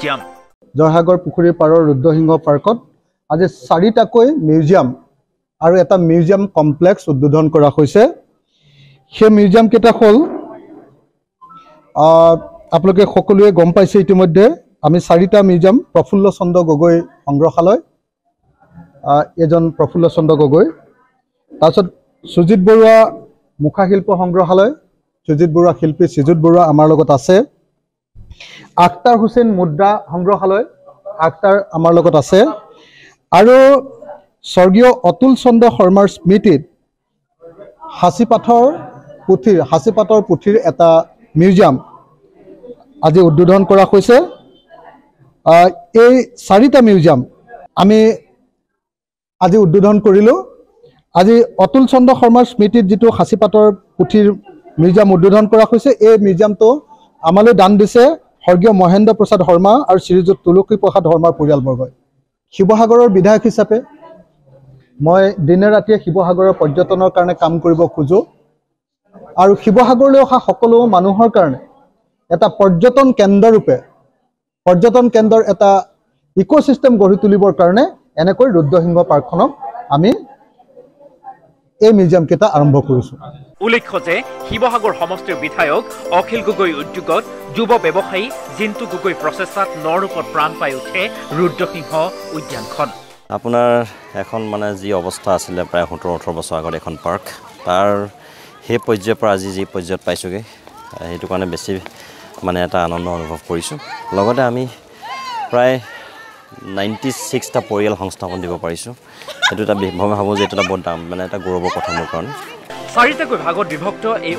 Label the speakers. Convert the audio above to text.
Speaker 1: Museum.
Speaker 2: Joysagar পুখুৰীৰ পাৰৰ ৰুদ্ৰসিংহ পাৰ্কত আজি 4টাকৈ মিউজিয়াম আৰু এটা মিউজিয়াম কমপ্লেক্স উদ্বোধন কৰা হৈছে। সেই মিউজিয়াম কেইটা হ'ল আপোনালোকে সকলোৱে গম পাইছে ইতিমধ্যে আমি 4টা মিউজিয়াম প্ৰফুল্ল চন্দ্ৰ গগৈ সংগ্ৰহালয় এজন প্ৰফুল্ল চন্দ্ৰ গগৈ তাৰপিছত সুজিত বৰুৱা মুখাশিল্প সংগ্ৰহালয় সুজিত বৰুৱা শিল্পী শ্ৰীযুত বৰুৱা আমাৰ লগত আছে। আখতাৰ হুছেইন মুদ্ৰা সংগ্ৰহালয় আখতাৰ আমাৰ লগত আছে আৰু স্বৰ্গীয় অতুল চন্দ্ৰ শৰ্মাৰ স্মৃতিত হাঁচিপাতৰ পুথিৰ এটা মিউজিয়াম আজি উদ্বোধন কৰা হৈছে। এই 4টা মিউজিয়াম আমি আজি উদ্বোধন কৰিলোঁ। আজি অতুল চন্দ্ৰ শৰ্মাৰ স্মৃতিত যিটো হাঁচিপাতৰ পুথিৰ মিউজিয়াম উদ্বোধন কৰা হৈছে এই মিউজিয়ামটো আমালৈ দান দিছে স্বৰ্গীয় মহেন্দ্ৰ প্ৰসাদ শৰ্মা আৰু শ্ৰীযুত তুলসী প্ৰসাদ শৰ্মাৰ পৰিয়ালবৰ্গই। শিৱসাগৰৰ বিধায়ক হিচাপে মই দিনে ৰাতিয়ে শিৱসাগৰৰ পৰ্যটনৰ কাৰণে কাম কৰিব খোজোঁ আৰু শিৱসাগৰলৈ অহা সকলো মানুহৰ কাৰণে এটা পৰ্যটন কেন্দ্ৰৰ এটা ইক'চিষ্টেম গঢ়ি তুলিবৰ কাৰণে এনেকৈ ৰুদ্ৰসিংহ পাৰ্কখনক আমি এই মিউজিয়াম কেইটা আৰম্ভ কৰিছোঁ।
Speaker 1: উল্লেখ্য যে শিৱসাগৰ সমষ্টিৰ বিধায়ক অখিল গগৈ উদ্যোগত যুৱ ব্যৱসায়ী জিন্তু গগৈ প্ৰচেষ্টাত নৰূপত প্ৰাণ পাই উঠে ৰুদ্ৰসিংহ উদ্যানখন।
Speaker 3: আপোনাৰ এখন মানে যি অৱস্থা আছিলে প্ৰায় 17-18 বছৰ আগত এখন পাৰ্ক তাৰ সেই পৰ্যায়ৰ পৰা আজি যি পৰ্যায়ত পাইছোঁগৈ সেইটো কাৰণে বেছি মানে এটা আনন্দ অনুভৱ কৰিছোঁ। লগতে আমি প্ৰায় 96টা পৰিয়াল সংস্থাপন দিব পাৰিছোঁ। সেইটো এটা মই ভাবোঁ যে এইটো এটা বহুত মানে এটা গৌৰৱৰ কথা মোৰ কাৰণে।
Speaker 1: 4টাকৈ ভাগত বিভক্ত এই